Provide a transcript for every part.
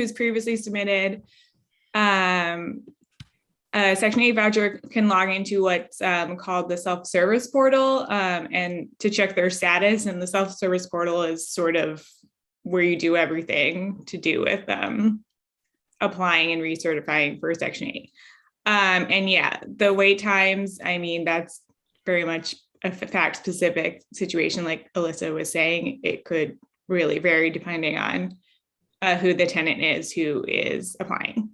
who's previously submitted a Section 8 voucher can log into what's called the SelfService Portal and to check their status. And the SelfService Portal is sort of where you do everything to do with applying and recertifying for Section 8. And yeah, the wait times, I mean, that's very much a fact-specific situation. Like Alyssa was saying, it could really vary depending on who the tenant is who is applying.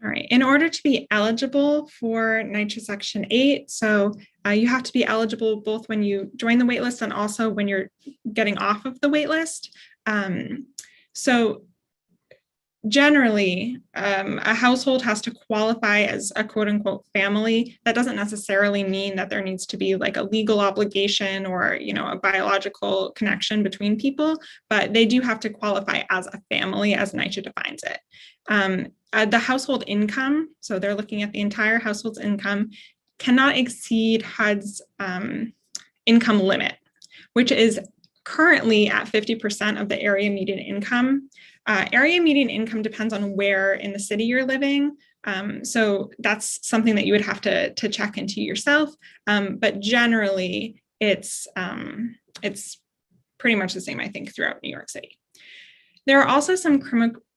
All right, in order to be eligible for NYCHA Section 8, so you have to be eligible both when you join the waitlist and also when you're getting off of the waitlist. So generally, a household has to qualify as a quote unquote family. That doesn't necessarily mean that there needs to be like a legal obligation or, you know, a biological connection between people, but they do have to qualify as a family as NYCHA defines it. The household income, so they're looking at the entire household's income, cannot exceed HUD's income limit, which is currently at 50% of the area median income. Area median income depends on where in the city you're living. So that's something that you would have to check into yourself. But generally, it's pretty much the same, I think, throughout New York City. There are also some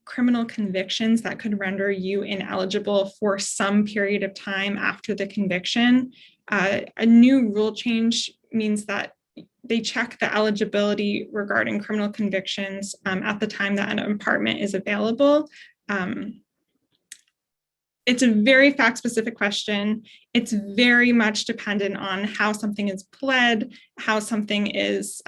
criminal convictions that could render you ineligible for some period of time after the conviction. A new rule change means that they check the eligibility regarding criminal convictions at the time that an apartment is available. It's a very fact-specific question. It's very much dependent on how something is pled, how something is,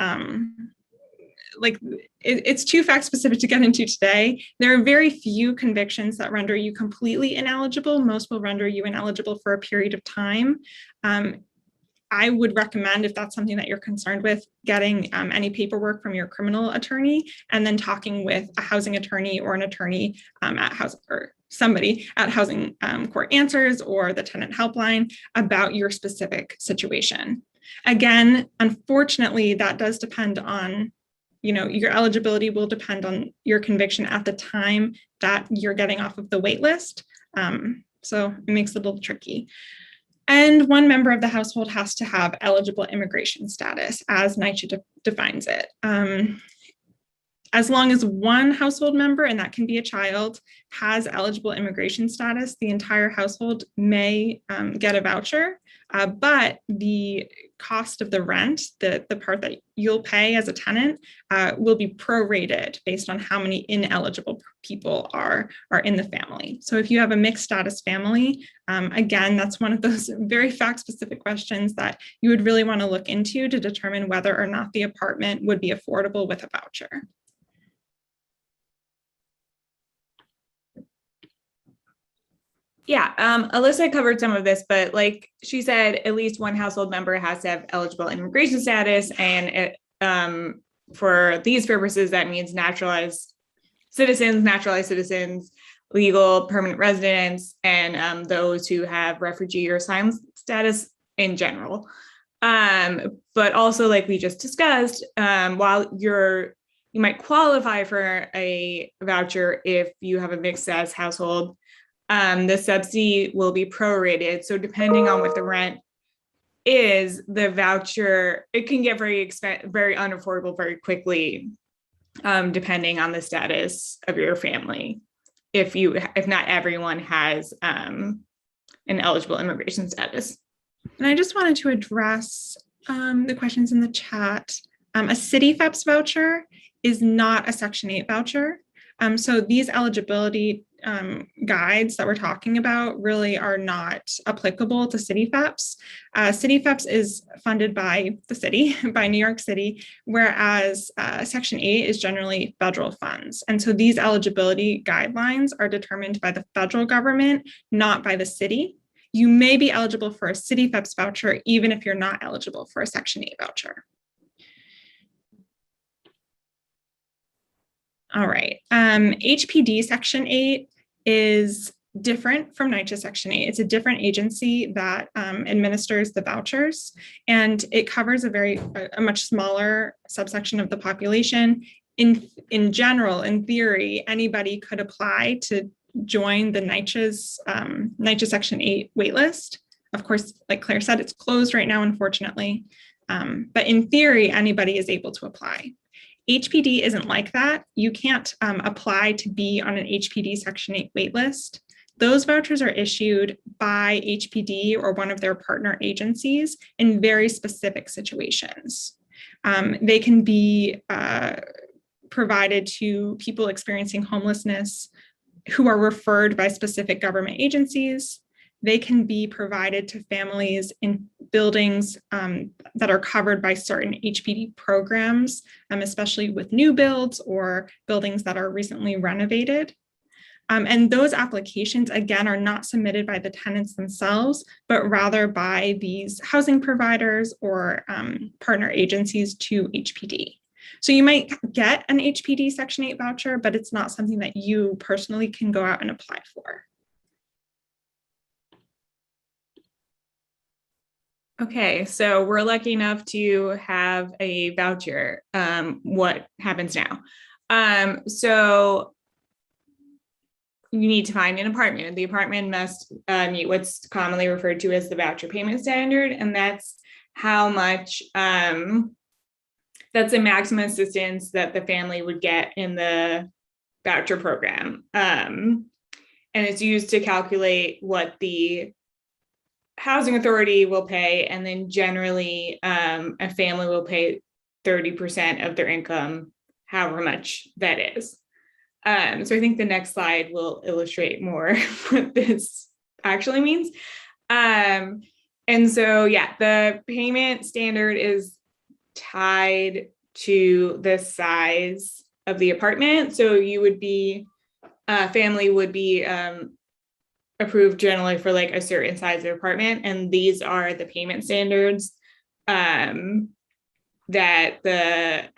it's too fact-specific to get into today. There are very few convictions that render you completely ineligible. Most will render you ineligible for a period of time. I would recommend, if that's something that you're concerned with, getting any paperwork from your criminal attorney and then talking with a housing attorney or an attorney at housing or somebody at Housing Court Answers or the tenant helpline about your specific situation. Again, unfortunately, that does depend on, you know, your eligibility will depend on your conviction at the time that you're getting off of the wait list. So it makes it a little tricky. And one member of the household has to have eligible immigration status as NYCHA defines it. As long as one household member, and that can be a child, has eligible immigration status, the entire household may get a voucher, but the cost of the rent, the part that you'll pay as a tenant, will be prorated based on how many ineligible people are in the family. So if you have a mixed status family, again, that's one of those very fact-specific questions that you would really want to look into to determine whether or not the apartment would be affordable with a voucher. Yeah, Alyssa covered some of this, but like she said, at least one household member has to have eligible immigration status. And for these purposes, that means naturalized citizens, legal permanent residents, and those who have refugee or asylum status in general. But also, like we just discussed, while you might qualify for a voucher if you have a mixed status household, the subsidy will be prorated. So depending on what the rent is, the voucher, it can get very unaffordable very quickly, depending on the status of your family. If not everyone has an eligible immigration status. And I just wanted to address the questions in the chat. A city FEPS voucher is not a Section 8 voucher. So these eligibility guides that we're talking about really are not applicable to city FEPS. City FEPS is funded by the city, by New York City, whereas Section 8 is generally federal funds. And so these eligibility guidelines are determined by the federal government, not by the city. You may be eligible for a city FEPS voucher, even if you're not eligible for a Section 8 voucher. All right, HPD Section 8 is different from NYCHA Section 8. It's a different agency that administers the vouchers, and it covers a much smaller subsection of the population. in general, in theory, anybody could apply to join the NYCHA Section 8 waitlist. Of course, like Claire said, it's closed right now, unfortunately. But in theory, anybody is able to apply. HPD isn't like that. You can't apply to be on an HPD Section 8 waitlist. Those vouchers are issued by HPD or one of their partner agencies in very specific situations. They can be provided to people experiencing homelessness who are referred by specific government agencies. They can be provided to families in buildings that are covered by certain HPD programs, especially with new builds or buildings that are recently renovated. And those applications, again, are not submitted by the tenants themselves, but rather by these housing providers or partner agencies to HPD. So you might get an HPD Section 8 voucher, but it's not something that you personally can go out and apply for. Okay, so we're lucky enough to have a voucher. What happens now? So you need to find an apartment. The apartment must meet what's commonly referred to as the voucher payment standard, and that's how much, that's the maximum assistance that the family would get in the voucher program. And it's used to calculate what the housing authority will pay, and then generally a family will pay 30% of their income, however much that is. So I think the next slide will illustrate more what this actually means. And so, yeah, the payment standard is tied to the size of the apartment. So you would be, family would be approved generally for like a certain size of apartment. And these are the payment standards that the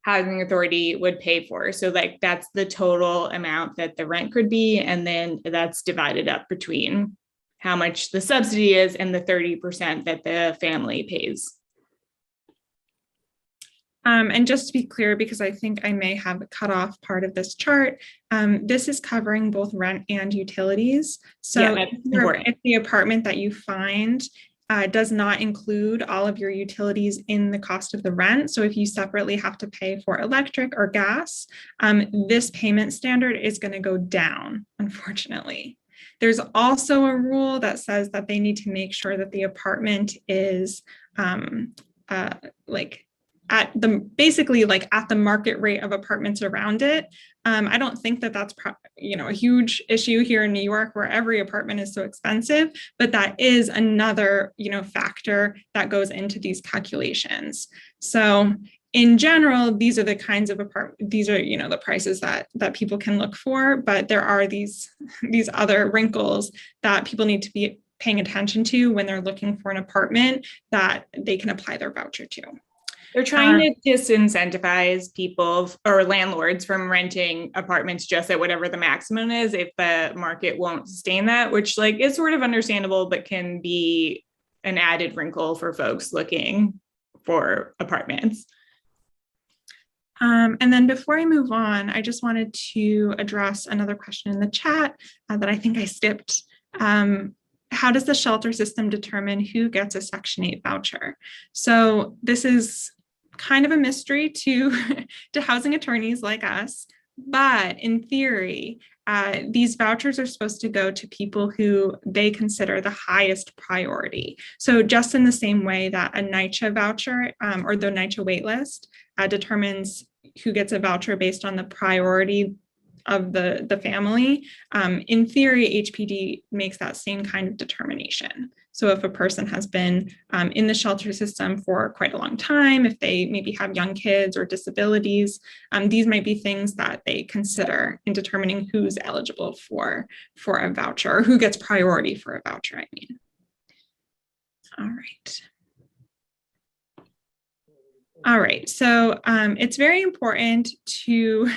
housing authority would pay for. So like that's the total amount that the rent could be. And then that's divided up between how much the subsidy is and the 30% that the family pays. And just to be clear, because I think I may have cut off part of this chart, this is covering both rent and utilities. So yeah, if the apartment that you find does not include all of your utilities in the cost of the rent, so if you separately have to pay for electric or gas, this payment standard is going to go down, unfortunately. There's also a rule that says that they need to make sure that the apartment is like at the basically like at the market rate of apartments around it. I don't think that that's a huge issue here in New York where every apartment is so expensive, but that is another factor that goes into these calculations. So in general, these are the kinds of these are the prices that people can look for, but there are these other wrinkles that people need to be paying attention to when they're looking for an apartment that they can apply their voucher to. They're trying to disincentivize people or landlords from renting apartments just at whatever the maximum is if the market won't sustain that, which like is sort of understandable, but can be an added wrinkle for folks looking for apartments. And then before I move on, I just wanted to address another question in the chat that I think I skipped. How does the shelter system determine who gets a Section 8 voucher? So this is kind of a mystery to housing attorneys like us, but in theory, these vouchers are supposed to go to people who they consider the highest priority. So just in the same way that a NYCHA voucher or the NYCHA waitlist determines who gets a voucher based on the priority of the family, in theory, HPD makes that same kind of determination. So if a person has been in the shelter system for quite a long time, if they maybe have young kids or disabilities, these might be things that they consider in determining who's eligible for a voucher or who gets priority for a voucher, I mean. All right. All right, so it's very important to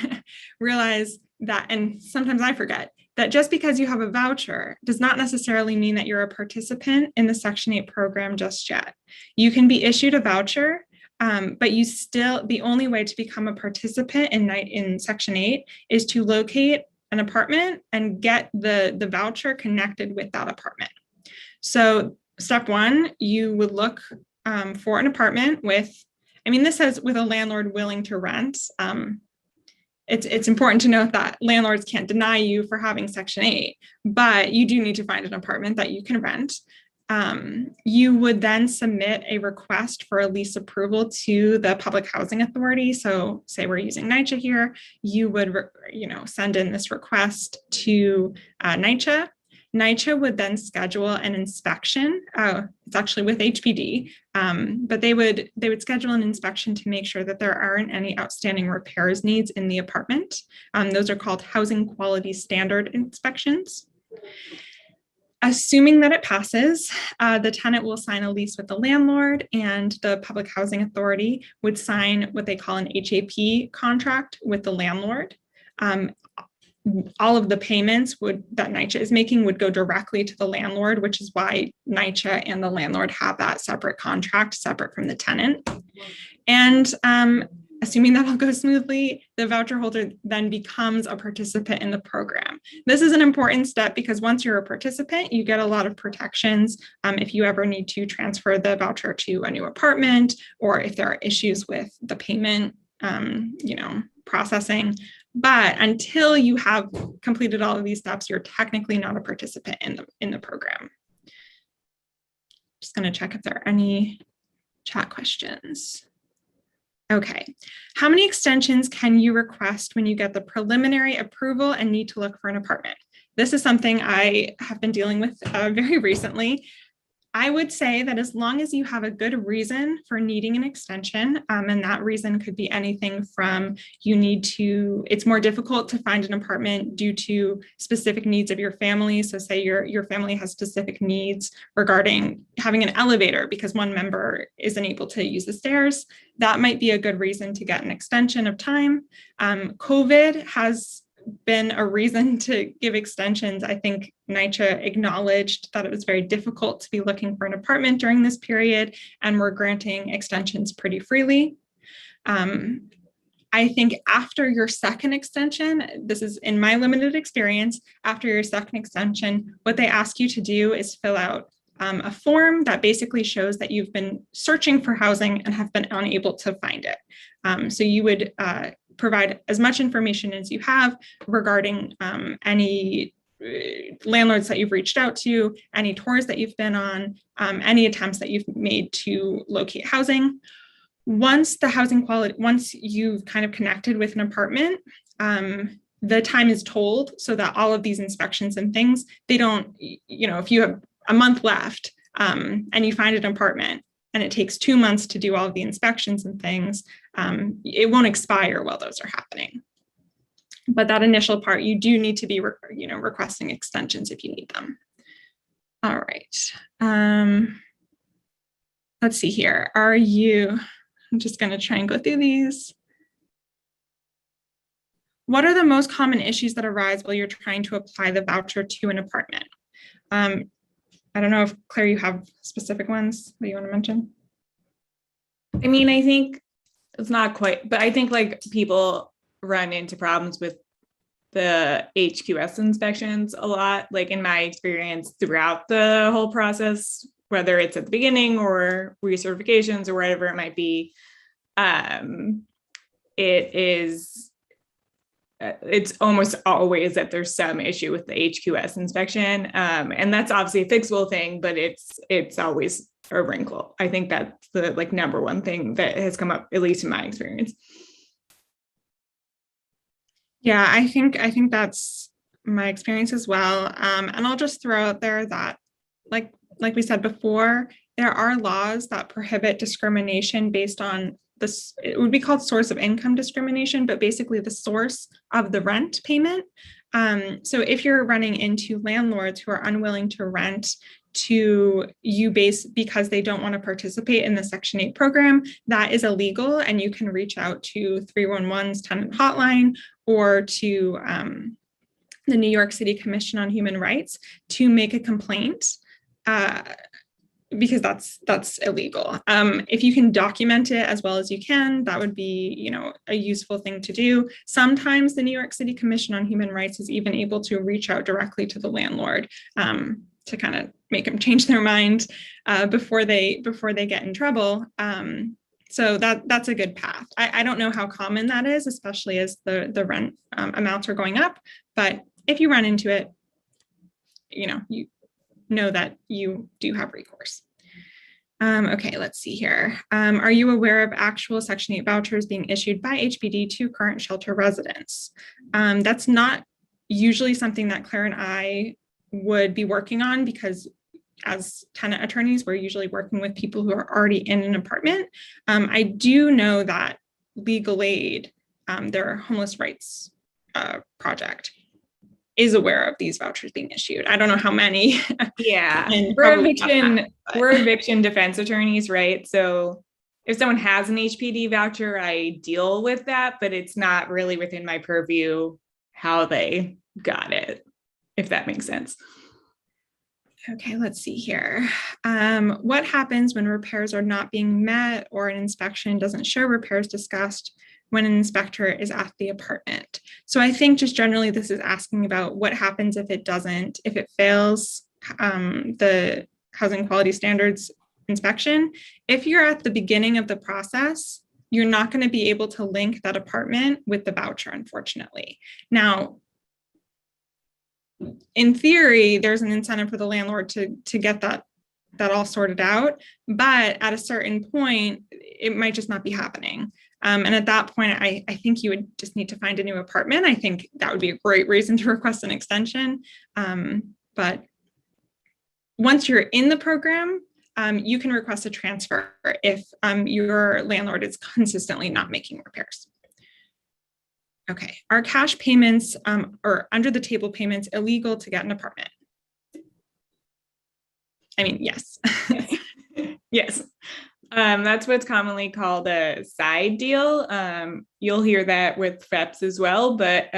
realize that, and sometimes I forget, that just because you have a voucher does not necessarily mean that you're a participant in the Section 8 program just yet. You can be issued a voucher But you still, the only way to become a participant in Section 8 is to locate an apartment and get the voucher connected with that apartment. So step one, you would look for an apartment with, I mean, this says with a landlord willing to rent. It's important to note that landlords can't deny you for having Section 8, but you do need to find an apartment that you can rent. You would then submit a request for a lease approval to the Public Housing Authority. So say we're using NYCHA here, you would send in this request to NYCHA. NYCHA would then schedule an inspection. It's actually with HPD, but they would schedule an inspection to make sure that there aren't any outstanding repairs needs in the apartment. Those are called housing quality standard inspections. Assuming that it passes, the tenant will sign a lease with the landlord, and the Public Housing Authority would sign what they call an HAP contract with the landlord. All of the payments that NYCHA is making would go directly to the landlord, which is why NYCHA and the landlord have that separate contract, separate from the tenant. And assuming that all goes smoothly, the voucher holder then becomes a participant in the program. This is an important step because once you're a participant, you get a lot of protections if you ever need to transfer the voucher to a new apartment, or if there are issues with the payment, processing. But until you have completed all of these steps, you're technically not a participant in the program. Just going to check if there are any chat questions. Okay, how many extensions can you request when you get the preliminary approval and need to look for an apartment? This is something I have been dealing with very recently. I would say that as long as you have a good reason for needing an extension, and that reason could be anything from it's more difficult to find an apartment due to specific needs of your family. So say your family has specific needs regarding having an elevator because one member isn't able to use the stairs. That might be a good reason to get an extension of time. COVID has been a reason to give extensions. I think NYCHA acknowledged that it was very difficult to be looking for an apartment during this period, and we're granting extensions pretty freely. I think after your second extension, this is in my limited experience, after your second extension, what they ask you to do is fill out a form that basically shows that you've been searching for housing and have been unable to find it. So you would provide as much information as you have regarding any landlords that you've reached out to, any tours that you've been on, any attempts that you've made to locate housing. Once you've kind of connected with an apartment, the time is told so that all of these inspections and things, they don't, if you have a month left and you find an apartment, and it takes 2 months to do all of the inspections and things, it won't expire while those are happening. But that initial part, you do need to be, requesting extensions if you need them. All right. Let's see here. I'm just going to try and go through these. What are the most common issues that arise while you're trying to apply the voucher to an apartment? I don't know if, Claire, you have specific ones that you want to mention? I mean, I think it's not quite, but I think like people run into problems with the HQS inspections a lot, like in my experience throughout the whole process, whether it's at the beginning or recertifications or whatever it might be. It's almost always that there's some issue with the HQS inspection. And that's obviously a fixable thing, but it's always a wrinkle. I think that's the number one thing that has come up, at least in my experience. Yeah, I think that's my experience as well. And I'll just throw out there that, like we said before, there are laws that prohibit discrimination based on this. It would be called source of income discrimination, but basically the source of the rent payment. So if you're running into landlords who are unwilling to rent to you because they don't want to participate in the Section 8 program, that is illegal, and you can reach out to 311's tenant hotline or to the New York City Commission on Human Rights to make a complaint. because that's illegal. If you can document it as well as you can, that would be, you know, a useful thing to do. Sometimes the New York City Commission on Human Rights is even able to reach out directly to the landlord to kind of make them change their mind before they get in trouble. So that's a good path. I don't know how common that is, especially as the rent amounts are going up. But if you run into it, you know that you do have recourse. Okay, let's see here. Are you aware of actual Section 8 vouchers being issued by HPD to current shelter residents? That's not usually something that Claire and I would be working on, because as tenant attorneys, we're usually working with people who are already in an apartment. I do know that Legal Aid, their homeless rights project, is aware of these vouchers being issued. I don't know how many. Yeah, we're eviction defense attorneys, right? So if someone has an HPD voucher, I deal with that, but it's not really within my purview how they got it, if that makes sense. Okay, let's see here. What happens when repairs are not being met or an inspection doesn't show repairs discussed when an inspector is at the apartment? So I think just generally this is asking about what happens if it fails the housing quality standards inspection. If you're at the beginning of the process, you're not going to be able to link that apartment with the voucher, unfortunately. Now, in theory, there's an incentive for the landlord to get that all sorted out, but at a certain point, it might just not be happening. And at that point, I think you would just need to find a new apartment. I think that would be a great reason to request an extension. But once you're in the program, you can request a transfer if your landlord is consistently not making repairs. Okay, are cash payments or under the table payments illegal to get an apartment? I mean, yes. Yes. That's what's commonly called a side deal. You'll hear that with FEPs as well, but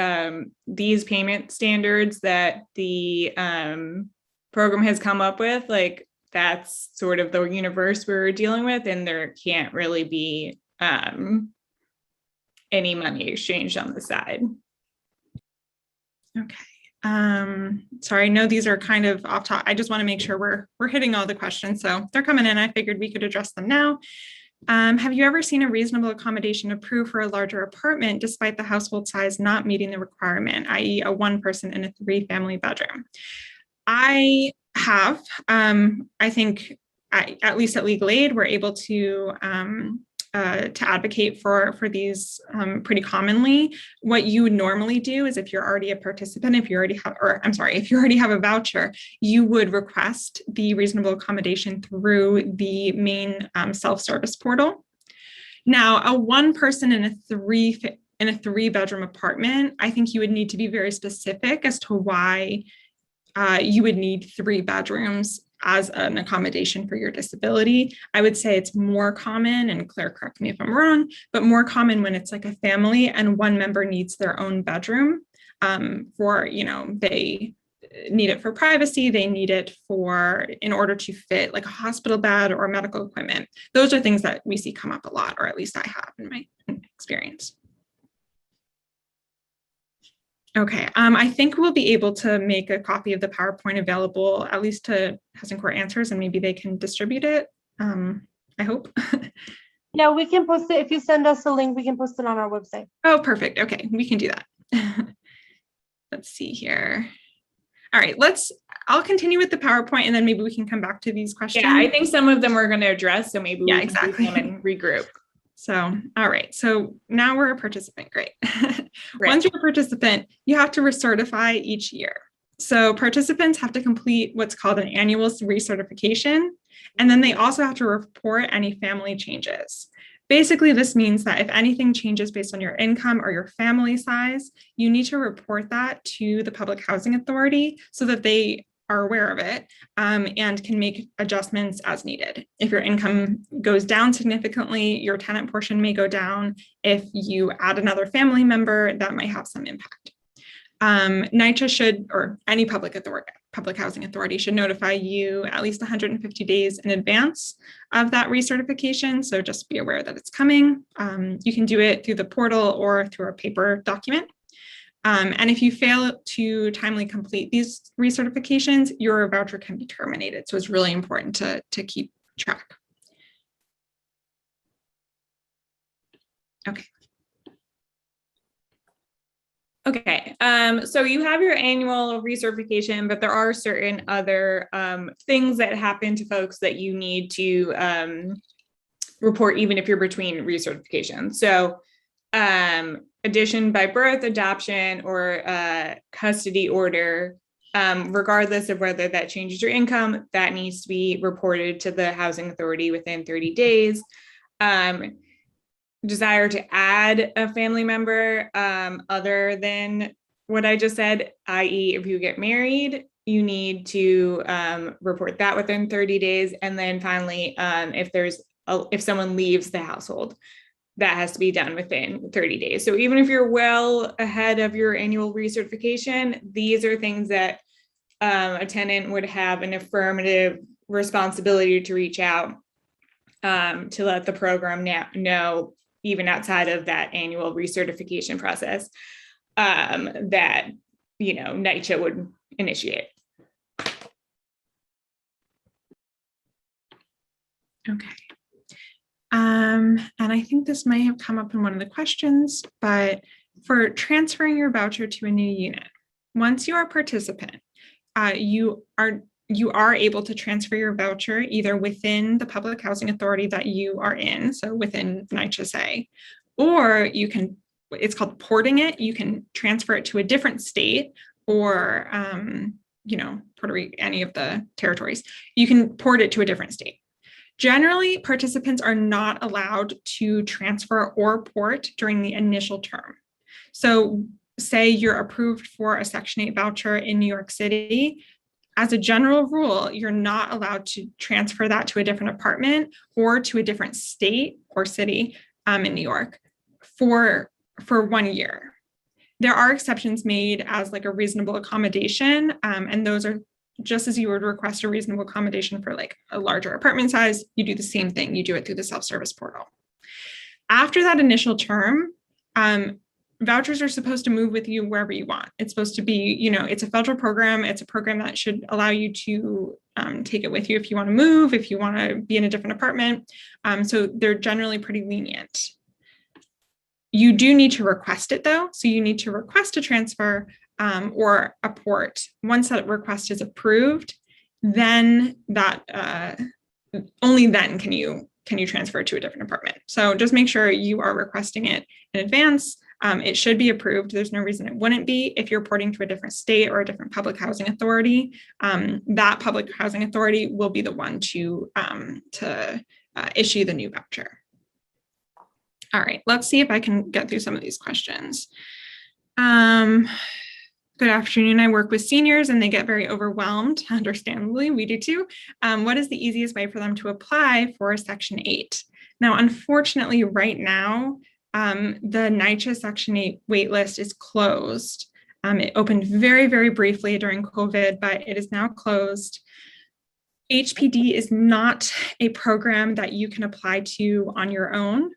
these payment standards that the program has come up with, like, that's sort of the universe we're dealing with, and there can't really be any money exchanged on the side. Okay. Sorry, I know these are kind of off top. I just want to make sure we're hitting all the questions. So they're coming in. I figured we could address them now. Have you ever seen a reasonable accommodation approved for a larger apartment despite the household size not meeting the requirement, i.e. a 1-person and a 3-family bedroom? I have. I think at least at Legal Aid, we're able to advocate for these pretty commonly. What you would normally do is, if you're already a participant, if you already have a voucher, you would request the reasonable accommodation through the main SelfService Portal. Now, a 1-person in a 3-bedroom apartment, I think you would need to be very specific as to why you would need 3 bedrooms as an accommodation for your disability. I would say it's more common, and Claire, correct me if I'm wrong, but more common when it's like a family and one member needs their own bedroom for, they need it for privacy, they need it in order to fit like a hospital bed or medical equipment. Those are things that we see come up a lot, or at least I have in my experience. Okay, I think we'll be able to make a copy of the PowerPoint available, at least to Housing Court Answers, and maybe they can distribute it, I hope. Yeah, we can post it. If you send us a link, we can post it on our website. Oh, perfect. Okay, we can do that. Let's see here. All right, I'll continue with the PowerPoint, and then maybe we can come back to these questions. Yeah, I think some of them we're going to address, so maybe we can exactly. do them and regroup. So, all right. So now we're a participant. Great. Right. Once you're a participant, you have to recertify each year. So participants have to complete what's called an annual recertification. And then they also have to report any family changes. Basically, this means that if anything changes based on your income or your family size, you need to report that to the Public Housing Authority so that they are aware of it and can make adjustments as needed. If your income goes down significantly, your tenant portion may go down. If you add another family member, that might have some impact. NYCHA should, or any public public housing authority should notify you at least 150 days in advance of that recertification. So just be aware that it's coming. You can do it through the portal or through a paper document. And if you fail to timely complete these recertifications, your voucher can be terminated. So it's really important to keep track. Okay. Okay, so you have your annual recertification, but there are certain other things that happen to folks that you need to report even if you're between recertifications. So addition by birth, adoption, or custody order, regardless of whether that changes your income, that needs to be reported to the housing authority within 30 days. Desire to add a family member other than what I just said, i.e. if you get married, you need to report that within 30 days. And then finally, if someone leaves the household, that has to be done within 30 days. So even if you're well ahead of your annual recertification, these are things that a tenant would have an affirmative responsibility to reach out to let the program know, even outside of that annual recertification process, that, NYCHA would initiate. Okay. And I think this may have come up in one of the questions, but for transferring your voucher to a new unit, once you are a participant, you are able to transfer your voucher either within the public housing authority that you are in, so within NYCHA, or you can, it's called porting it. You can transfer it to a different state or, Puerto Rico, any of the territories. You can port it to a different state. Generally, participants are not allowed to transfer or port during the initial term. So say you're approved for a Section 8 voucher in New York City, as a general rule, you're not allowed to transfer that to a different apartment or to a different state or city in New York for 1 year. There are exceptions made as like a reasonable accommodation, and those are just as you would request a reasonable accommodation for like a larger apartment size, you do the same thing. You do it through the self-service portal. After that initial term, vouchers are supposed to move with you wherever you want. It's supposed to be, it's a federal program. It's a program that should allow you to take it with you if you want to move, if you want to be in a different apartment. So they're generally pretty lenient. You do need to request it though. So you need to request a transfer or a port. Once that request is approved, then only then can you transfer to a different apartment. So just make sure you are requesting it in advance. It should be approved. There's no reason it wouldn't be. If you're porting to a different state or a different public housing authority, that public housing authority will be the one to issue the new voucher. All right, let's see if I can get through some of these questions. Good afternoon. I work with seniors and they get very overwhelmed. Understandably, we do too. What is the easiest way for them to apply for a Section 8? Now, unfortunately, right now, the NYCHA Section 8 waitlist is closed. It opened very, very briefly during COVID, but it is now closed. HPD is not a program that you can apply to on your own.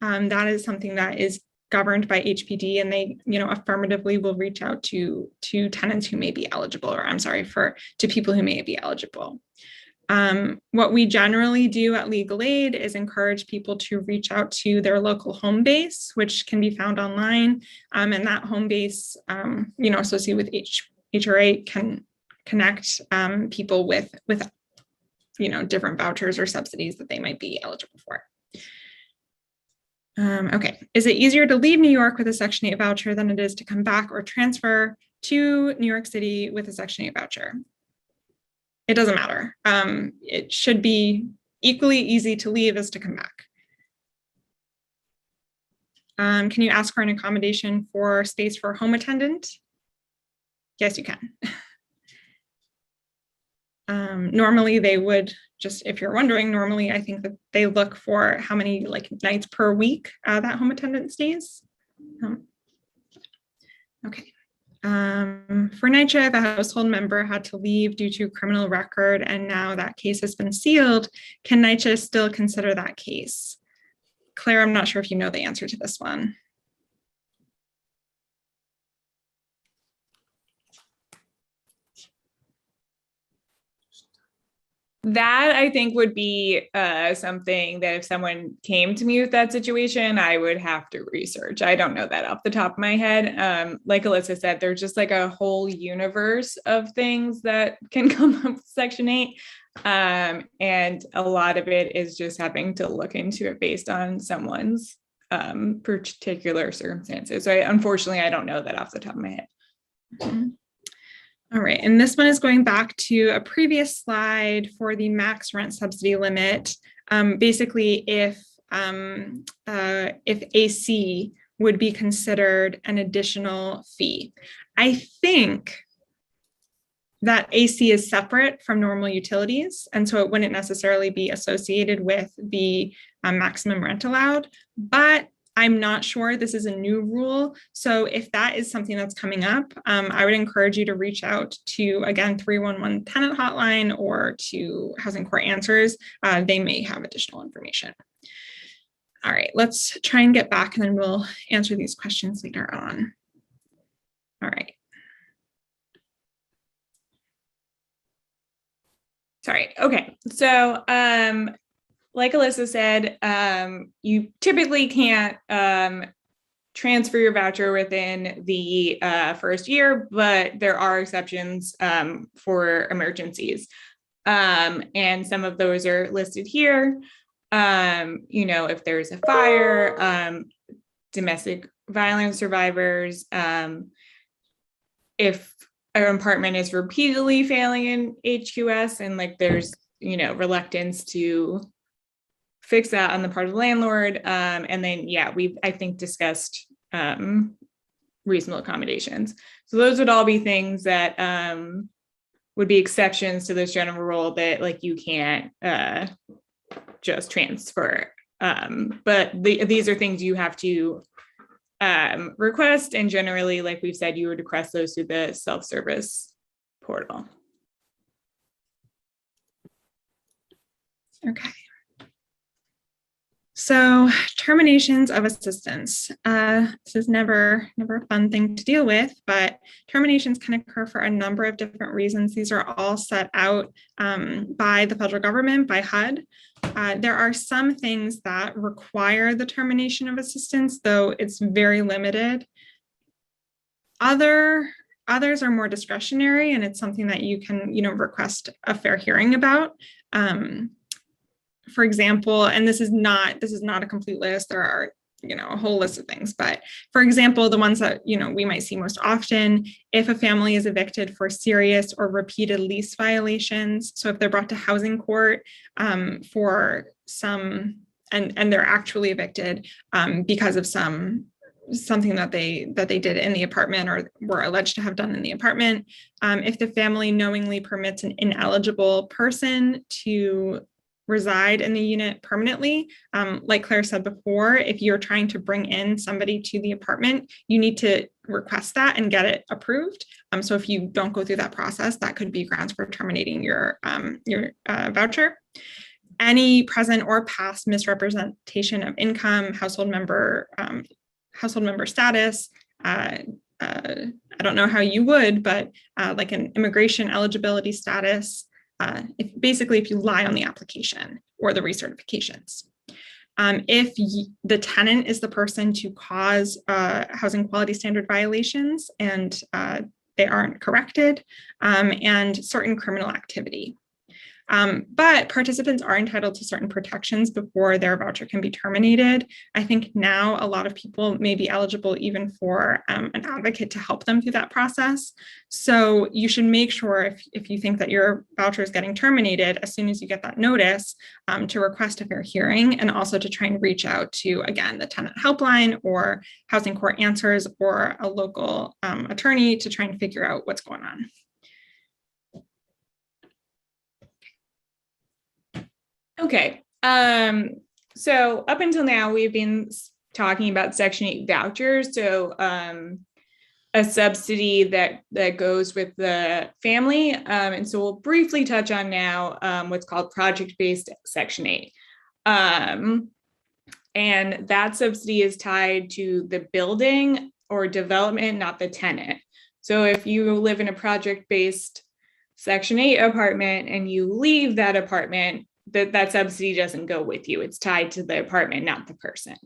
That is something that is governed by HPD, and they, affirmatively will reach out to tenants who may be eligible, or to people who may be eligible. What we generally do at Legal Aid is encourage people to reach out to their local home base, which can be found online. And that home base, associated with HRA can connect people with different vouchers or subsidies that they might be eligible for. Okay, is it easier to leave New York with a Section 8 voucher than it is to come back or transfer to New York City with a Section 8 voucher? It doesn't matter. It should be equally easy to leave as to come back. Can you ask for an accommodation for space for a home attendant? Yes, you can. Normally they would, just if you're wondering, normally I think that they look for how many nights per week that home attendant stays. Okay. For NYCHA, if a household member had to leave due to criminal record and now that case has been sealed, can NYCHA still consider that case? Claire, I'm not sure if you know the answer to this one. That I think would be something that if someone came to me with that situation, I would have to research. I don't know that off the top of my head. Like Alyssa said, there's just like a whole universe of things that can come up with Section 8. And a lot of it is just having to look into it based on someone's particular circumstances. So unfortunately, I don't know that off the top of my head. Mm-hmm. All right, and this one is going back to a previous slide for the max rent subsidy limit. Basically, if AC would be considered an additional fee. I think that AC is separate from normal utilities, and so it wouldn't necessarily be associated with the maximum rent allowed, but I'm not sure. This is a new rule. So if that is something that's coming up, I would encourage you to reach out to, again, 311 tenant hotline or to Housing Court Answers. They may have additional information. All right, let's try and get back and then we'll answer these questions later on. All right. Sorry. Okay. So, like Alyssa said, you typically can't transfer your voucher within the first year, but there are exceptions for emergencies. And some of those are listed here. You know, if there's a fire, domestic violence survivors, if an apartment is repeatedly failing in HQS and like there's, you know, reluctance to fix that on the part of the landlord. And then, yeah, we've, I think, discussed reasonable accommodations. So those would all be things that would be exceptions to this general rule that like you can't just transfer. But these are things you have to request, and generally, like we've said, you would request those through the self-service portal. Okay. So terminations of assistance. This is never a fun thing to deal with, but terminations can occur for a number of different reasons. These are all set out by the federal government, by HUD. There are some things that require the termination of assistance, though it's very limited. Others are more discretionary, and it's something that you can, you know, request a fair hearing about. For example, and this is not a complete list. There are, you know, a whole list of things, but for example, the ones that, you know, we might see most often, if a family is evicted for serious or repeated lease violations. So if they're brought to housing court for some, and they're actually evicted because of something that they did in the apartment or were alleged to have done in the apartment. If the family knowingly permits an ineligible person to reside in the unit permanently. Like Claire said before, if you're trying to bring in somebody to the apartment, you need to request that and get it approved. So if you don't go through that process, that could be grounds for terminating your voucher. Any present or past misrepresentation of income, household member status. I don't know how you would, but like an immigration eligibility status. If you lie on the application or the recertifications. If the tenant is the person to cause housing quality standard violations and they aren't corrected, and certain criminal activity. But participants are entitled to certain protections before their voucher can be terminated. I think now a lot of people may be eligible even for an advocate to help them through that process. So you should make sure if you think that your voucher is getting terminated, as soon as you get that notice, to request a fair hearing, and also to try and reach out to, again, the tenant helpline or Housing Court Answers or a local attorney to try and figure out what's going on. Okay, so up until now, we've been talking about Section 8 vouchers. So a subsidy that goes with the family. And so we'll briefly touch on now what's called project-based Section 8. And that subsidy is tied to the building or development, not the tenant. So if you live in a project-based Section 8 apartment and you leave that apartment, that subsidy doesn't go with you. It's tied to the apartment, not the person.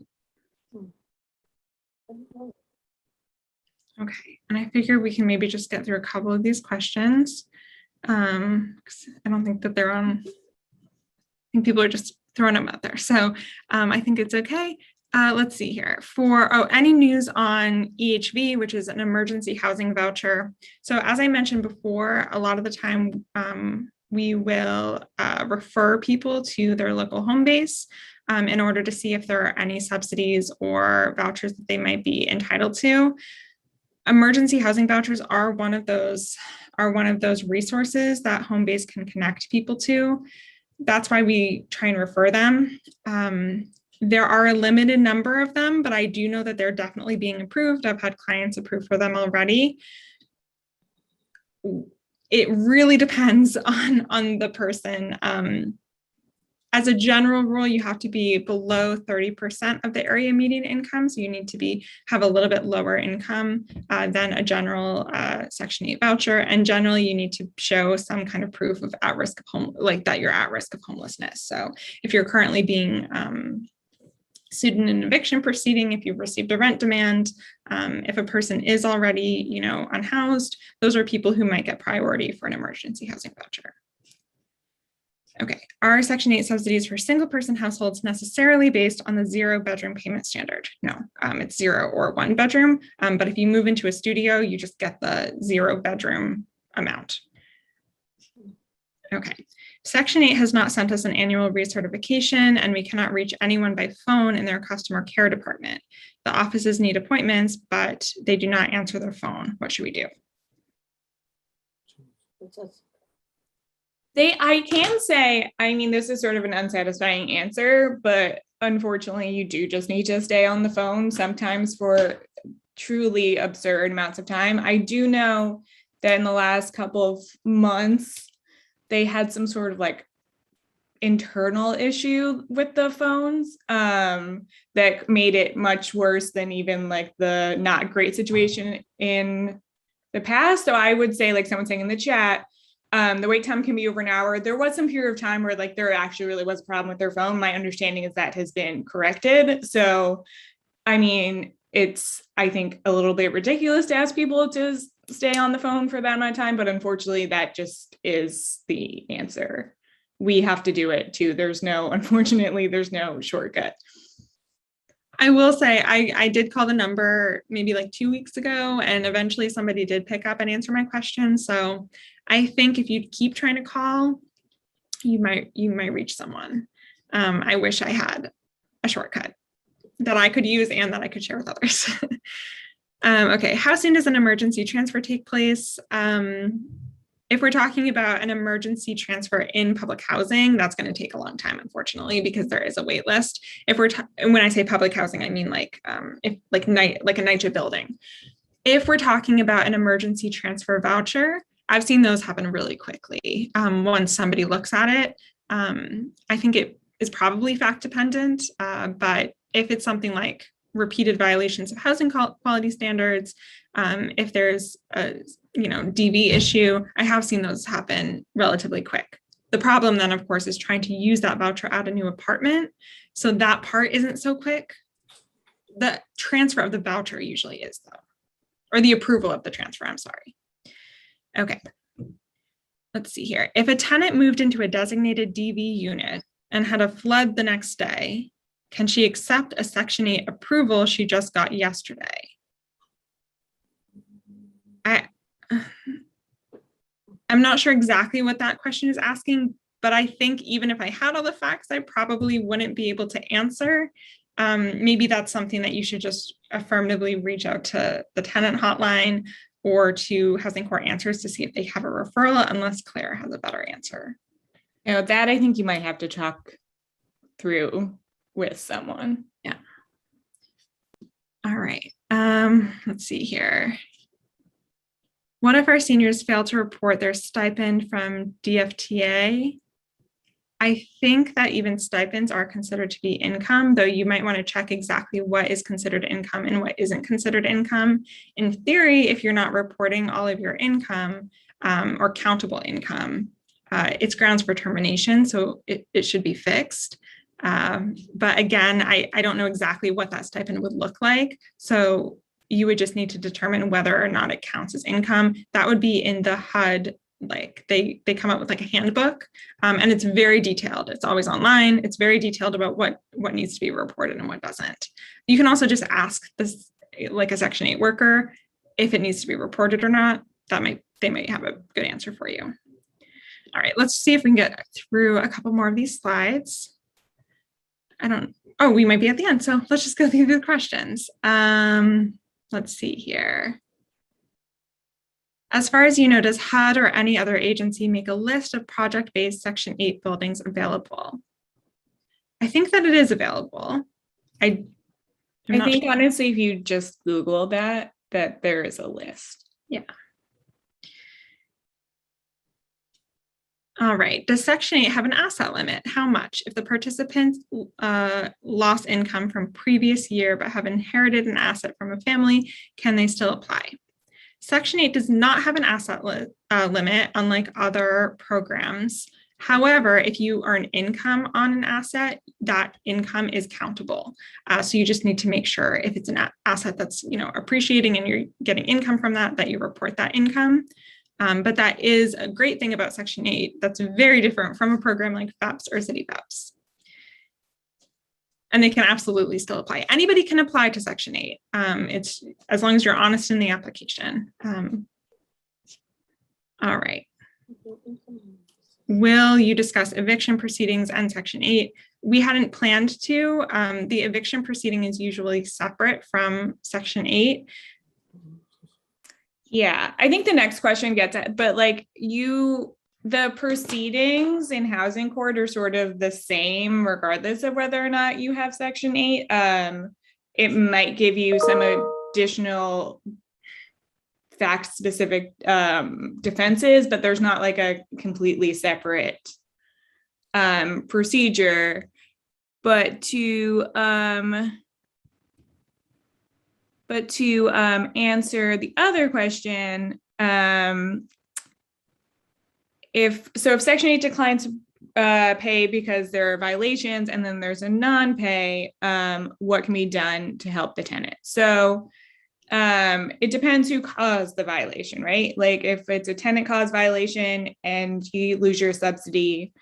Okay, and I figure we can maybe just get through a couple of these questions. 'Cause I don't think that they're on, I think people are just throwing them out there. So I think it's okay. Let's see here. Any news on EHV, which is an emergency housing voucher. So as I mentioned before, a lot of the time we will refer people to their local home base in order to see if there are any subsidies or vouchers that they might be entitled to. Emergency housing vouchers are one of those resources that home base can connect people to. That's why we try and refer them. There are a limited number of them, but I do know that they're definitely being approved. I've had clients approved for them already. It really depends on the person. As a general rule, you have to be below 30% of the area median income. So you need to have a little bit lower income than a general Section 8 voucher. And generally you need to show some kind of proof of that you're at risk of homelessness. So if you're currently being sued in an eviction proceeding, if you've received a rent demand, if a person is already, unhoused, those are people who might get priority for an emergency housing voucher. Okay, are Section 8 subsidies for single person households necessarily based on the 0-bedroom payment standard? No, it's 0 or 1 bedroom. But if you move into a studio, you just get the 0-bedroom amount. Okay, Section 8 has not sent us an annual recertification, and we cannot reach anyone by phone in their customer care department. The offices need appointments, but they do not answer their phone. What should we do? I can say, this is sort of an unsatisfying answer, but unfortunately you do just need to stay on the phone sometimes for truly absurd amounts of time. I do know that in the last couple of months, they had some sort of internal issue with the phones that made it much worse than even the not great situation in the past. So I would say, someone saying in the chat, the wait time can be over an hour. There was some period of time where there actually really was a problem with their phone. My understanding is that has been corrected. So, it's, I think, a little bit ridiculous to ask people to stay on the phone for that amount of time, but unfortunately that just is the answer. We have to do it too. Unfortunately, there's no shortcut. I will say I did call the number maybe 2 weeks ago, and eventually somebody did pick up and answer my question. So I think if you keep trying to call, you might reach someone. I wish I had a shortcut that I could use and that I could share with others. Okay, how soon does an emergency transfer take place? If we're talking about an emergency transfer in public housing, that's going to take a long time, unfortunately, because there is a wait list. When I say public housing, I mean a NYCHA building. If we're talking about an emergency transfer voucher, I've seen those happen really quickly. Once somebody looks at it, I think it is probably fact dependent, but if it's something like repeated violations of housing quality standards, if there's a DV issue, I have seen those happen relatively quick. The problem then, of course, is trying to use that voucher at a new apartment. So that part isn't so quick. The transfer of the voucher usually is, though, or the approval of the transfer, I'm sorry. Okay, let's see here. If a tenant moved into a designated DV unit and had a flood the next day, can she accept a Section 8 approval she just got yesterday? I'm not sure exactly what that question is asking, but I think even if I had all the facts, I probably wouldn't be able to answer. Maybe that's something that you should just affirmatively reach out to the tenant hotline or to Housing Court Answers to see if they have a referral, unless Claire has a better answer. That I think you might have to talk through with someone. Yeah. All right. Let's see here. One of our seniors failed to report their stipend from DFTA. I think that even stipends are considered to be income, though you might want to check exactly what is considered income and what isn't considered income. In theory, if you're not reporting all of your income or countable income, it's grounds for termination, so it should be fixed. But again, I don't know exactly what that stipend would look like. So you would just need to determine whether or not it counts as income. That would be in the HUD. Like they come up with like a handbook, and it's very detailed. It's always online. It's very detailed about what needs to be reported and what doesn't. You can also just ask this, like a Section 8 worker, if it needs to be reported or not. They might have a good answer for you. All right, let's see if we can get through a couple more of these slides. We might be at the end, so let's just go through the questions. Let's see here. As far as you know, does HUD or any other agency make a list of project-based Section 8 buildings available? I think that it is available. I think honestly, if you just Google that there is a list. Yeah. All right. Does Section 8 have an asset limit? How much? If the participants lost income from previous year but have inherited an asset from a family, can they still apply? Section 8 does not have an asset limit, unlike other programs. However, if you earn income on an asset, that income is countable. So you just need to make sure if it's an asset that's appreciating and you're getting income from that you report that income. But that is a great thing about Section 8 that's very different from a program like FEPS or City FEPS. And they can absolutely still apply. Anybody can apply to Section 8. It's as long as you're honest in the application. All right. Will you discuss eviction proceedings and Section 8? We hadn't planned to. The eviction proceeding is usually separate from Section 8. Yeah, I think the next question gets at, but like the proceedings in housing court are sort of the same regardless of whether or not you have Section 8. It might give you some additional fact-specific defenses, but there's not like a completely separate procedure. But to answer the other question, if Section 8 declines pay because there are violations and then there's a non-pay, what can be done to help the tenant? So it depends who caused the violation, right? Like if it's a tenant caused violation and you lose your subsidy,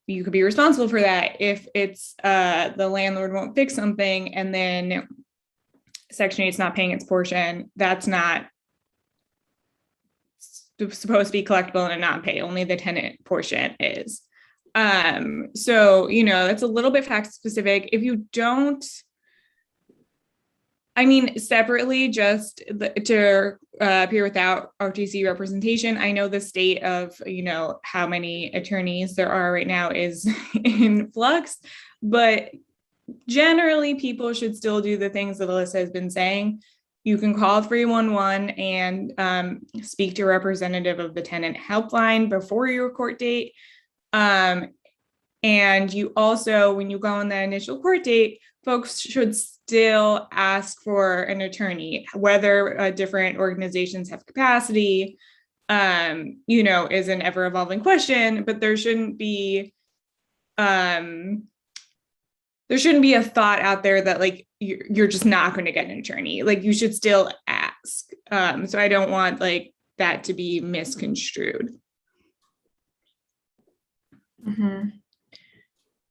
you could be responsible for that. If it's the landlord won't fix something and then Section 8 is not paying its portion, that's not supposed to be collectible in a non-pay, only the tenant portion is. So, it's a little bit fact specific. If you don't, separately, just to appear without RTC representation, I know the state of, how many attorneys there are right now is in flux, but generally people should still do the things that Alyssa has been saying. You can call 311 and speak to a representative of the tenant helpline before your court date. And you also, when you go on the initial court date, folks should still ask for an attorney, whether different organizations have capacity, is an ever evolving question, but there shouldn't be a thought out there that like you're just not going to get an attorney. Like you should still ask. So I don't want like that to be misconstrued. Mm-hmm.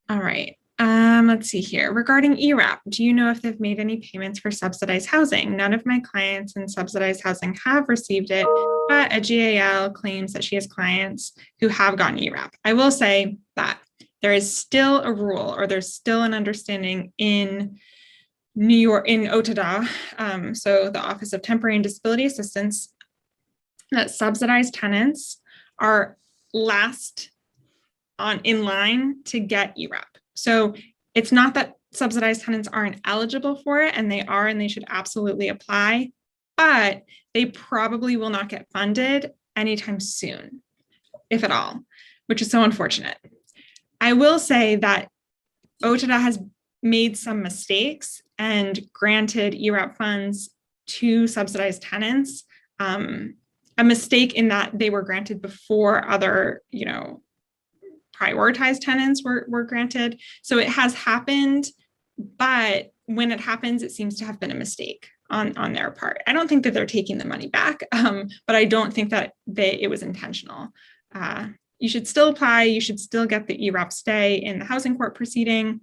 All right. Let's see here. Regarding Ewrap, do you know if they've made any payments for subsidized housing? None of my clients in subsidized housing have received it, but a GAL claims that she has clients who have gotten Ewrap. I will say that there is still a rule, or there's still an understanding in New York, in OTDA, so the Office of Temporary and Disability Assistance, that subsidized tenants are last in line to get Ewrap. So it's not that subsidized tenants aren't eligible for it, and they are, and they should absolutely apply. but they probably will not get funded anytime soon, if at all, which is so unfortunate. I will say that OTDA has made some mistakes and granted Ewrap funds to subsidized tenants. A mistake in that they were granted before other, prioritized tenants were granted. So it has happened, but when it happens, it seems to have been a mistake on their part. I don't think that they're taking the money back, but I don't think that it was intentional. You should still apply. You should still get the Ewrap stay in the housing court proceeding.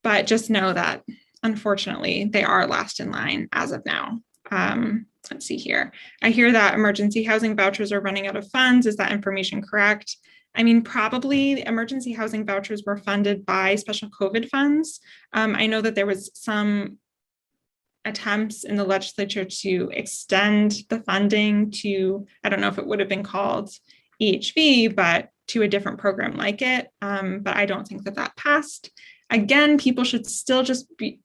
But just know that, unfortunately, they are last in line as of now. Let's see here. I hear that emergency housing vouchers are running out of funds. Is that information correct? I mean, probably emergency housing vouchers were funded by special COVID funds. I know that there was some attempts in the legislature to extend the funding to, I don't know if it would have been called EHV, but to a different program like it. But I don't think that that passed. Again, people should still just be,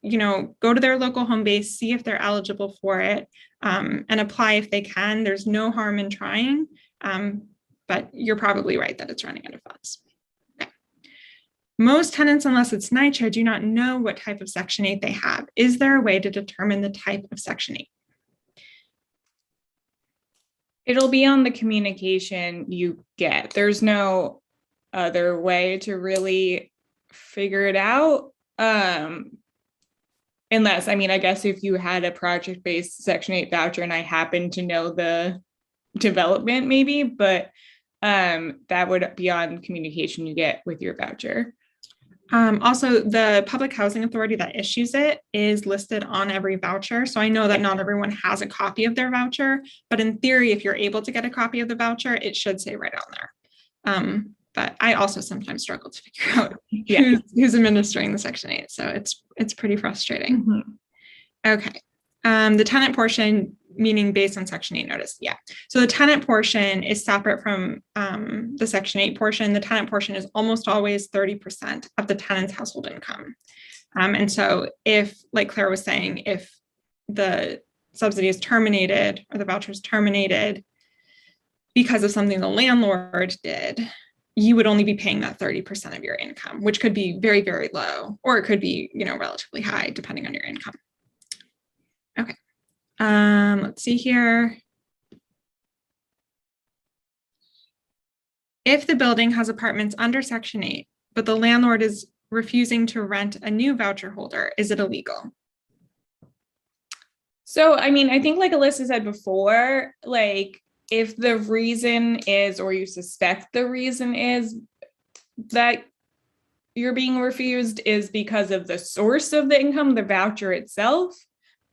go to their local home base, see if they're eligible for it, and apply if they can. There's no harm in trying, but you're probably right that it's running out of funds. Okay. Most tenants, unless it's NYCHA, do not know what type of Section 8 they have. Is there a way to determine the type of Section 8? It'll be on the communication you get. There's no other way to really figure it out. Unless, I guess if you had a project-based Section 8 voucher and I happen to know the development maybe, but that would be on communication you get with your voucher. Also, the public housing authority that issues it is listed on every voucher. So I know that not everyone has a copy of their voucher, but in theory, if you're able to get a copy of the voucher, it should say right on there. But I also sometimes struggle to figure out who's administering the Section 8. So it's pretty frustrating. Mm-hmm. Okay. The tenant portion, meaning based on Section 8 notice. Yeah. So the tenant portion is separate from the Section 8 portion. The tenant portion is almost always 30% of the tenant's household income. And so if, like Claire was saying, if the subsidy is terminated or the voucher is terminated because of something the landlord did, you would only be paying that 30% of your income, which could be very, very low, or it could be, relatively high, depending on your income. Okay. Let's see here. If the building has apartments under Section 8, but the landlord is refusing to rent a new voucher holder, is it illegal? So, I think like Alyssa said before, like if the reason is, or you suspect the reason is that you're being refused is because of the source of the income, the voucher itself,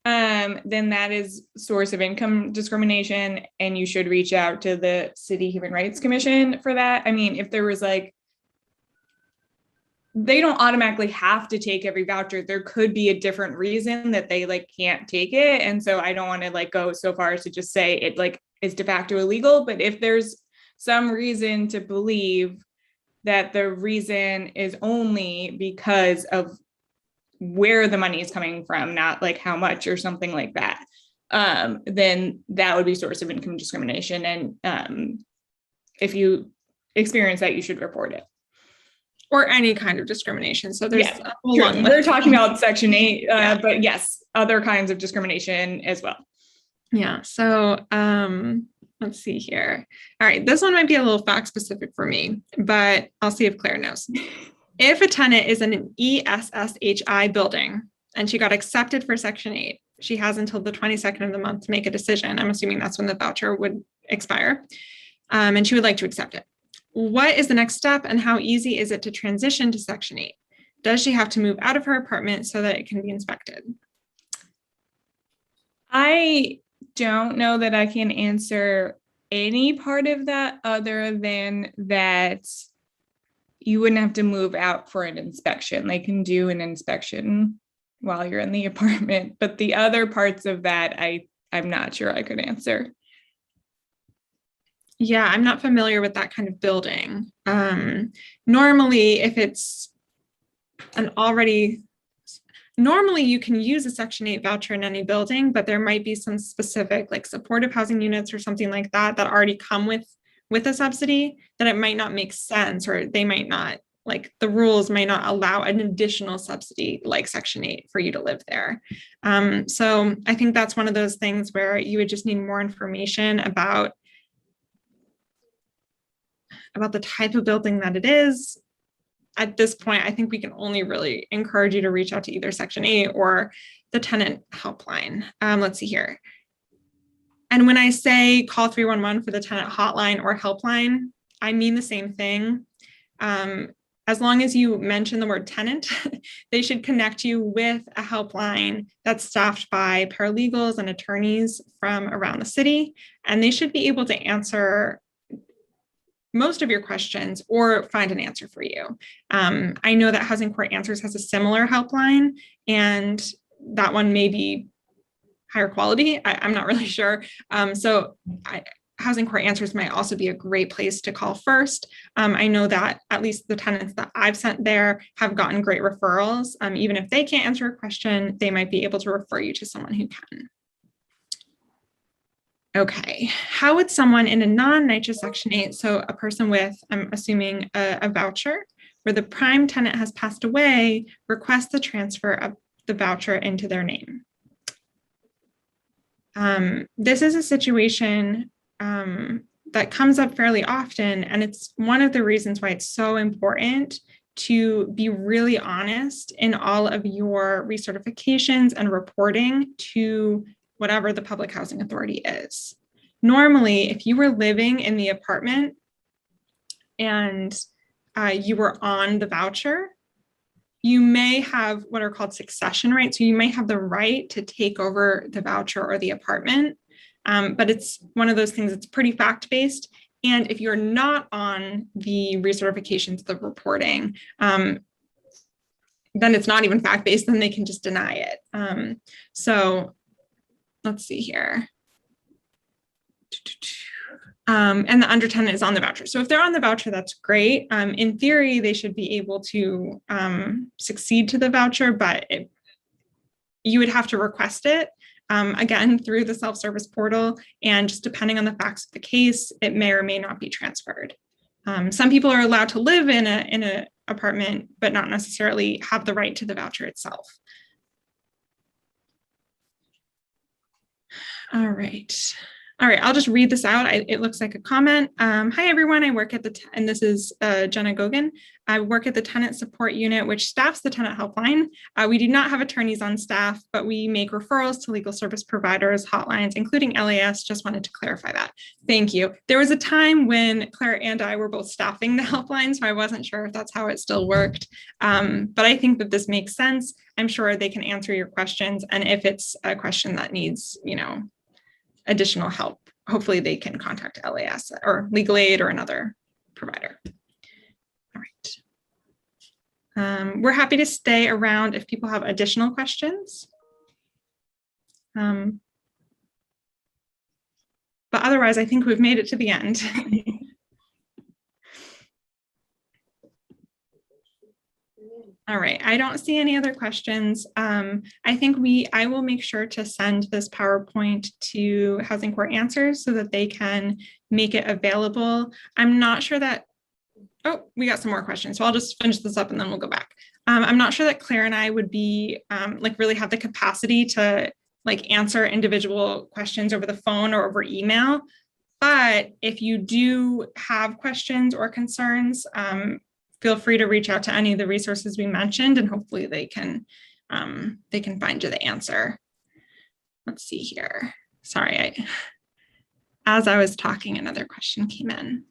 then that is source of income discrimination, and you should reach out to the City Human Rights Commission for that. If there was they don't automatically have to take every voucher. There could be a different reason that they can't take it. And so I don't want to go so far as to just say it is de facto illegal, but if there's some reason to believe that the reason is only because of where the money is coming from, not how much or something like that, then that would be source of income discrimination. And if you experience that, you should report it. Or any kind of discrimination. So there's a whole long list. We're talking about Section 8, but yes, other kinds of discrimination as well. Yeah, so let's see here. All right, this one might be a little fact specific for me, but I'll see if Claire knows. If a tenant is in an ESSHI building and she got accepted for Section 8, she has until the 22nd of the month to make a decision. I'm assuming that's when the voucher would expire, and she would like to accept it. What is the next step and how easy is it to transition to Section 8? Does she have to move out of her apartment so that it can be inspected? I don't know that I can answer any part of that other than that you wouldn't have to move out for an inspection. They can do an inspection while you're in the apartment, but the other parts of that, I'm not sure I could answer. Yeah, I'm not familiar with that kind of building. Normally, if it's an already, Normally, you can use a Section 8 voucher in any building, but there might be some specific like supportive housing units or something like that that already come with a subsidy that it might not make sense, or they might not, like the rules might not allow an additional subsidy like Section 8 for you to live there. So I think that's one of those things where you would just need more information about the type of building that it is. At this point, I think we can only really encourage you to reach out to either Section 8 or the tenant helpline. Let's see here. And when I say call 311 for the tenant hotline or helpline, I mean the same thing. As long as you mention the word tenant, they should connect you with a helpline that's staffed by paralegals and attorneys from around the city. And they should be able to answer most of your questions or find an answer for you. I know that Housing Court Answers has a similar helpline, and that one may be higher quality. I'm not really sure. Housing Court Answers might also be a great place to call first. I know that at least the tenants that I've sent there have gotten great referrals. Even if they can't answer a question, they might be able to refer you to someone who can. Okay, how would someone in a non-NYCHA Section 8, so a person with, I'm assuming a voucher, where the prime tenant has passed away, request the transfer of the voucher into their name? This is a situation that comes up fairly often, and it's one of the reasons why it's so important to be really honest in all of your recertifications and reporting to whatever the public housing authority is. Normally, if you were living in the apartment and you were on the voucher, you may have what are called succession rights. So you may have the right to take over the voucher or the apartment, but it's one of those things that's pretty fact-based. And if you're not on the recertifications, the reporting, then it's not even fact-based, then they can just deny it. So let's see here. And the under tenant is on the voucher. So if they're on the voucher, that's great. In theory, they should be able to succeed to the voucher, but you would have to request it, again, through the self-service portal. And just depending on the facts of the case, it may or may not be transferred. Some people are allowed to live in an apartment, but not necessarily have the right to the voucher itself. All right, I'll just read this out. It looks like a comment. Hi, everyone. I work at and this is Jenna Gogan. I work at the tenant support unit, which staffs the tenant helpline. We do not have attorneys on staff, but we make referrals to legal service providers, hotlines, including LAS. Just wanted to clarify that. Thank you. There was a time when Claire and I were both staffing the helpline, so I wasn't sure if that's how it still worked. But I think that this makes sense. I'm sure they can answer your questions. And if it's a question that needs, additional help, hopefully they can contact LAS or Legal Aid or another provider. All right. We're happy to stay around if people have additional questions. But otherwise, I think we've made it to the end. All right, I don't see any other questions. I think I will make sure to send this PowerPoint to Housing Court Answers so that they can make it available. I'm not sure that, oh, we got some more questions. So I'll just finish this up and then we'll go back. I'm not sure that Claire and I would be really have the capacity to answer individual questions over the phone or over email. But if you do have questions or concerns, feel free to reach out to any of the resources we mentioned, and hopefully they can find you the answer. Let's see here. Sorry, as I was talking, another question came in.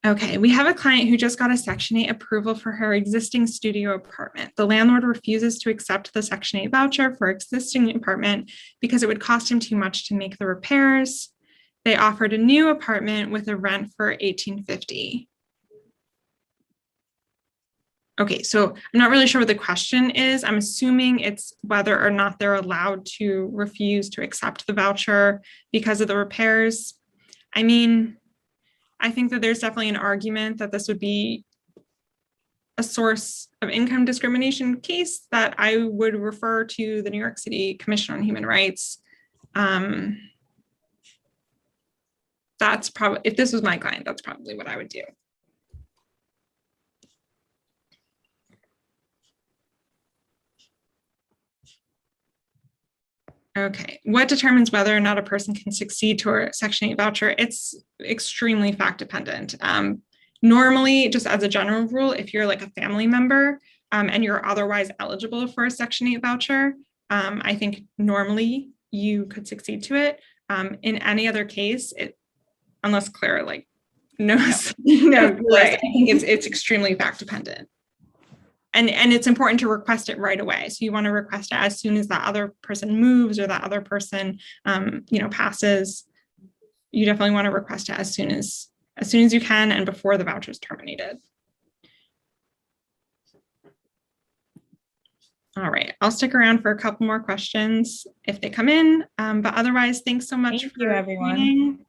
Okay, we have a client who just got a Section 8 approval for her existing studio apartment. The landlord refuses to accept the Section 8 voucher for existing apartment because it would cost him too much to make the repairs. They offered a new apartment with a rent for $1,850. Okay, so I'm not really sure what the question is. I'm assuming it's whether or not they're allowed to refuse to accept the voucher because of the repairs. I mean, I think that there's definitely an argument that this would be a source of income discrimination case that I would refer to the New York City Commission on Human Rights. That's probably, if this was my client, that's probably what I would do. Okay, what determines whether or not a person can succeed to a Section 8 voucher? It's extremely fact dependent. Normally, just as a general rule, if you're like a family member and you're otherwise eligible for a Section 8 voucher, I think normally you could succeed to it. In any other case, unless Clara like knows, no, right. I think it's extremely fact dependent. And it's important to request it right away. So you want to request it as soon as that other person moves or that other person, passes. You definitely want to request it as soon as you can and before the voucher is terminated. All right, I'll stick around for a couple more questions if they come in. But otherwise, thanks so much for everyone. Reading.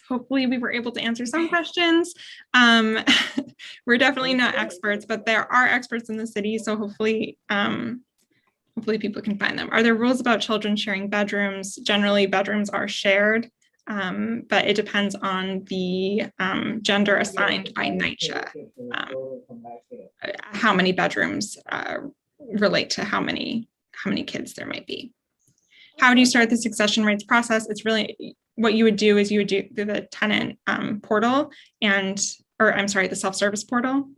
Hopefully we were able to answer some questions. We're definitely not experts, but there are experts in the city. So hopefully people can find them. Are there rules about children sharing bedrooms? Generally, bedrooms are shared, but it depends on the gender assigned by NYCHA. How many bedrooms relate to how many kids there might be. How do you start the succession rights process? It's really, what you would do is you would do the tenant portal the self-service portal.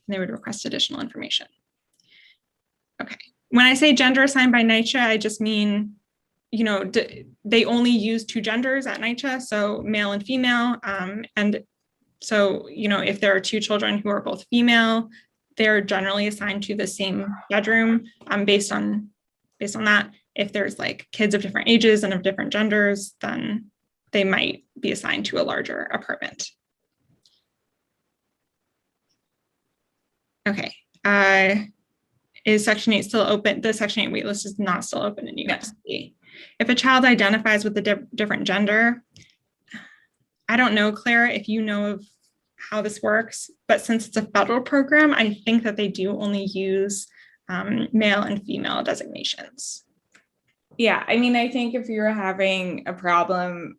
They would request additional information. Okay. When I say gender assigned by NYCHA, I just mean, they only use 2 genders at NYCHA, so male and female. And so, if there are 2 children who are both female, they're generally assigned to the same bedroom based on that. If there's like kids of different ages and of different genders, then they might be assigned to a larger apartment. Okay. Is Section 8 still open? The Section 8 waitlist is not still open in New York City. If a child identifies with a different gender, I don't know, Clara, if you know of how this works, but since it's a federal program, I think that they do only use male and female designations. Yeah, I mean, I think if you're having a problem,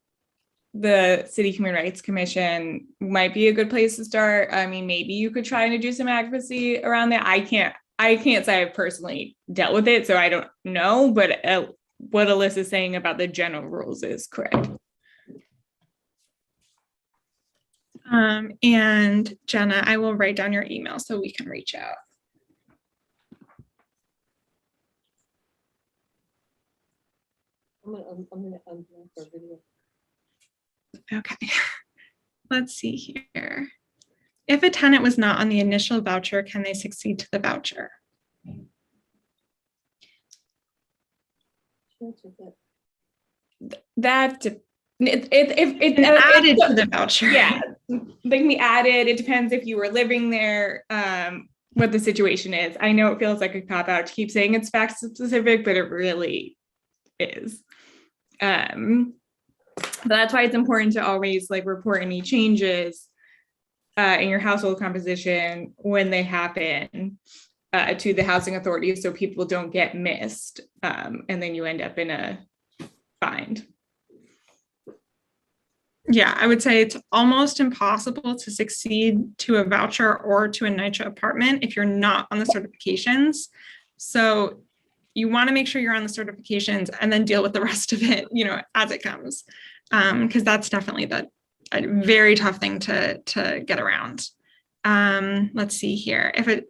the City Human Rights Commission might be a good place to start. I mean, maybe you could try to do some advocacy around that. I can't say I've personally dealt with it, so I don't know, but what Alyssa's saying about the general rules is correct. And Jenna, I will write down your email so we can reach out. I'm gonna our video. Okay, let's see here. If a tenant was not on the initial voucher, can they succeed to the voucher? That added to the voucher. Yeah, they can be added. It depends if you were living there, what the situation is. I know it feels like a cop out to keep saying it's fact specific, but it really is. But that's why it's important to always report any changes in your household composition when they happen to the housing authority, so people don't get missed, and then you end up in a bind. Yeah, I would say it's almost impossible to succeed to a voucher or to a NYCHA apartment if you're not on the certifications. So you want to make sure you're on the certifications and then deal with the rest of it, as it comes, because that's definitely a very tough thing to get around. Let's see here. If it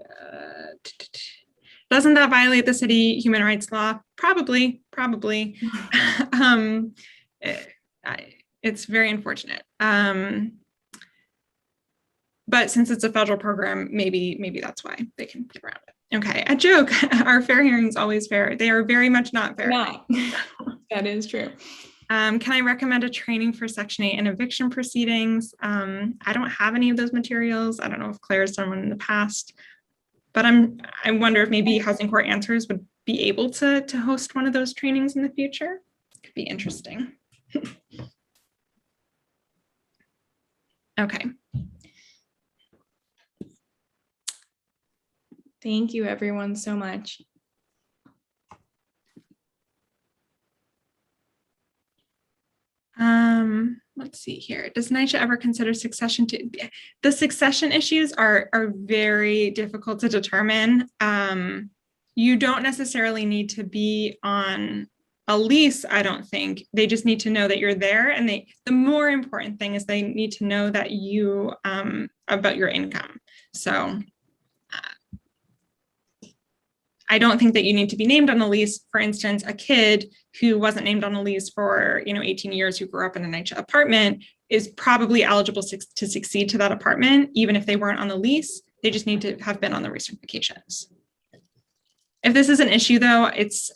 doesn't that violate the city human rights law? Probably. It's very unfortunate. But since it's a federal program, maybe that's why they can get around it. Okay, a joke. Our fair hearings always fair. They are very much not fair. No, that is true. Can I recommend a training for Section 8 and eviction proceedings? I don't have any of those materials. I don't know if Claire's done one in the past, but I wonder if maybe Housing Court Answers would be able to host one of those trainings in the future. Could be interesting. Okay. Thank you, everyone, so much. Let's see here. Does NYCHA ever consider succession to, the succession issues are very difficult to determine. You don't necessarily need to be on a lease, I don't think. They just need to know that you're there, and the more important thing is they need to know that you, about your income. So I don't think that you need to be named on a lease. For instance, a kid who wasn't named on a lease for 18 years, who grew up in a NYCHA apartment, is probably eligible to succeed to that apartment, even if they weren't on the lease. They just need to have been on the recertifications. If this is an issue, though,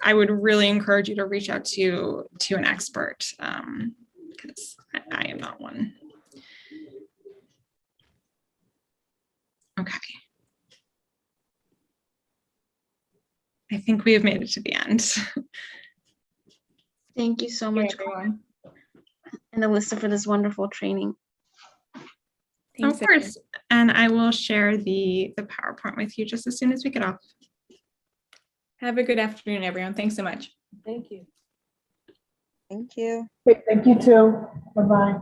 I would really encourage you to reach out to an expert, because I am not one. Okay. I think we have made it to the end. Thank you so much, everyone. and Alyssa, for this wonderful training. Thanks, Of course. And I will share the PowerPoint with you just as soon as we get off. Have a good afternoon, everyone. Thanks so much. Thank you. Thank you. Okay, thank you too. Bye-bye.